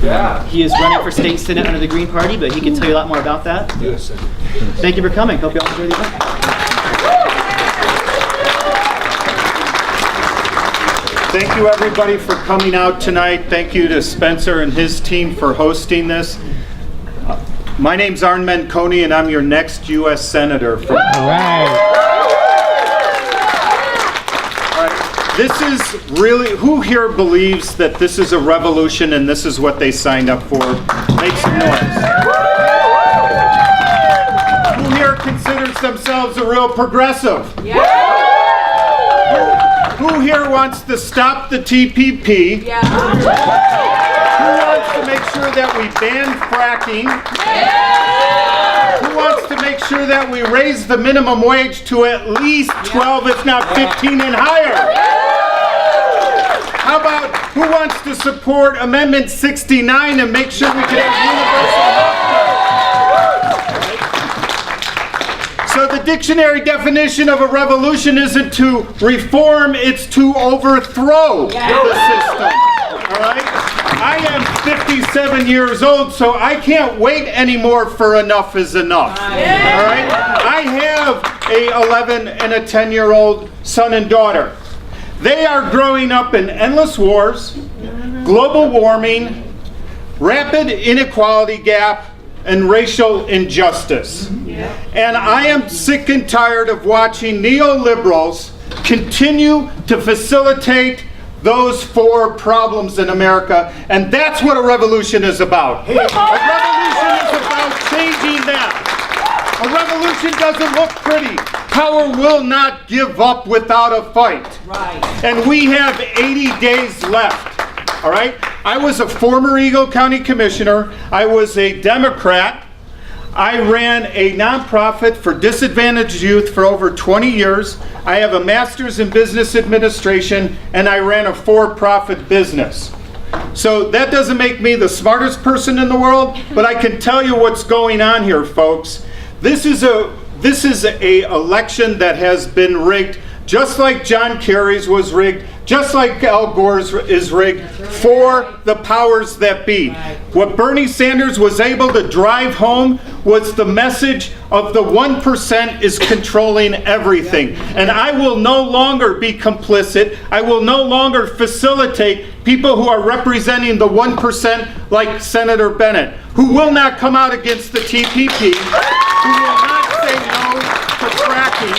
Yeah. He is running for state senate under the Green Party, but he can tell you a lot more about that. Yes. Thank you for coming. Hope you all enjoy the event. Thank you, everybody, for coming out tonight. Thank you to Spencer and his team for hosting this. My name's Arn Menconi, and I'm your next U.S. Senator. All right. This is really, who here believes that this is a revolution and this is what they signed up for? Make some noise. Who here considers themselves a real progressive? Who here wants to stop the TPP? Who wants to make sure that we ban fracking? Who wants to make sure that we raise the minimum wage to at least 12, if not 15 and higher? How about who wants to support Amendment 69 and make sure we can have universal health care? So the dictionary definition of a revolution isn't to reform, it's to overthrow the system. All right? I am 57 years old, so I can't wait anymore for enough is enough. All right? I have a 11 and a 10-year-old son and daughter. They are growing up in endless wars, global warming, rapid inequality gap, and racial injustice. And I am sick and tired of watching neoliberals continue to facilitate those four problems in America, and that's what a revolution is about. A revolution is about changing that. A revolution doesn't look pretty. Power will not give up without a fight. Right. And we have 80 days left. All right? I was a former Eagle County Commissioner. I was a Democrat. I ran a nonprofit for disadvantaged youth for over 20 years. I have a master's in business administration, and I ran a for-profit business. So that doesn't make me the smartest person in the world, but I can tell you what's going on here, folks. This is a election that has been rigged, just like John Kerry's was rigged, just like Al Gore's is rigged, for the powers that be. What Bernie Sanders was able to drive home was the message of the 1% is controlling everything. And I will no longer be complicit. I will no longer facilitate people who are representing the 1% like Senator Bennett, who will not come out against the TPP, who will not say no to fracking,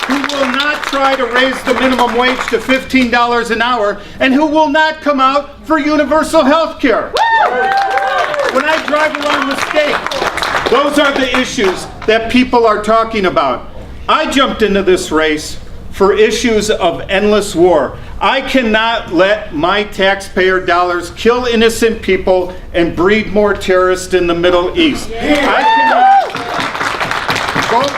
who will not try to raise the minimum wage to $15 an hour, and who will not come out for universal health care. When I drive around the state, those are the issues that people are talking about. I jumped into this race for issues of endless war. I cannot let my taxpayer dollars kill innocent people and breed more terrorists in the Middle East. I cannot vote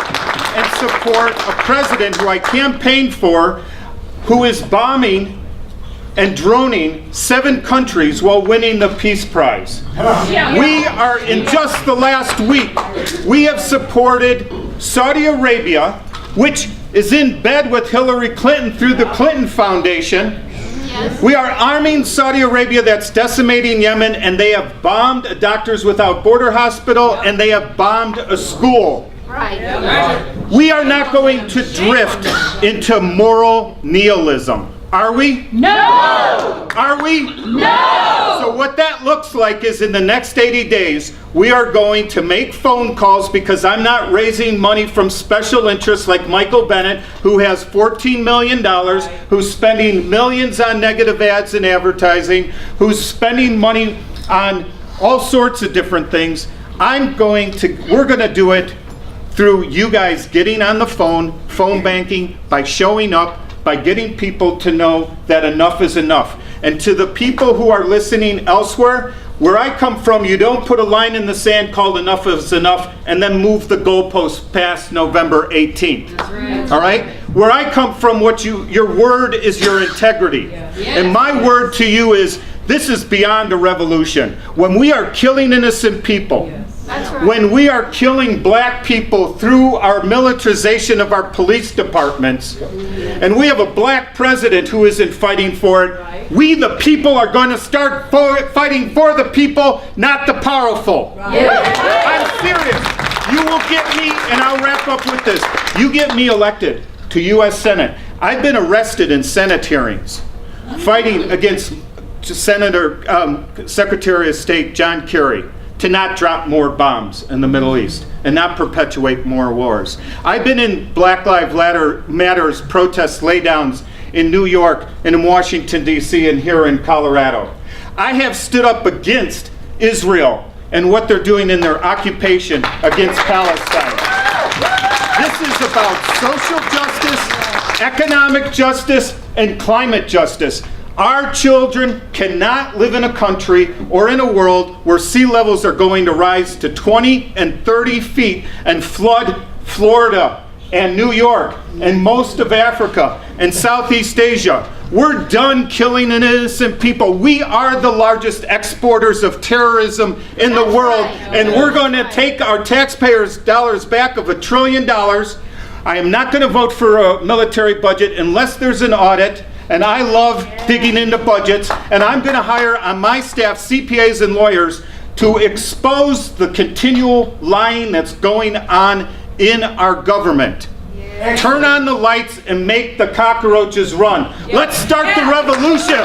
and support a president who I campaigned for who is bombing and droning 7 countries while winning the Peace Prize. We are, in just the last week, we have supported Saudi Arabia, which is in bed with Hillary Clinton through the Clinton Foundation. We are arming Saudi Arabia that's decimating Yemen, and they have bombed a Doctors Without Border hospital, and they have bombed a school. We are not going to drift into moral nihilism. Are we? No! Are we? No! So what that looks like is in the next 80 days, we are going to make phone calls because I'm not raising money from special interests like Michael Bennett, who has $14 million, who's spending millions on negative ads and advertising, who's spending money on all sorts of different things. We're going to do it through you guys getting on the phone banking, by showing up, by getting people to know that enough is enough. And to the people who are listening elsewhere, where I come from, you don't put a line in the sand called enough is enough and then move the goalposts past November 18th. That's right. All right? Where I come from, your word is your integrity. Yeah. And my word to you is, this is beyond a revolution. When we are killing innocent people, When we are killing black people through our militarization of our police departments, and we have a black president who isn't fighting for it, we the people are going to start fighting for the people, not the powerful. I'm serious. You will get me, and I'll wrap up with this. You get me elected to U.S. Senate. I've been arrested in Senate hearings fighting against Secretary of State John Kerry to not drop more bombs in the Middle East and not perpetuate more wars. I've been in Black Lives Matters protest laydowns in New York and in Washington, D.C. and here in Colorado. I have stood up against Israel and what they're doing in their occupation against Palestine. This is about social justice, economic justice, and climate justice. Our children cannot live in a country or in a world where sea levels are going to rise to 20 and 30 feet and flood Florida and New York and most of Africa and Southeast Asia. We're done killing innocent people. We are the largest exporters of terrorism in the world, and we're going to take our taxpayers' dollars back of $1 trillion. I am not going to vote for a military budget unless there's an audit. And I love digging into budgets, and I'm going to hire on my staff CPAs and lawyers to expose the continual lying that's going on in our government. Turn on the lights and make the cockroaches run. Let's start the revolution.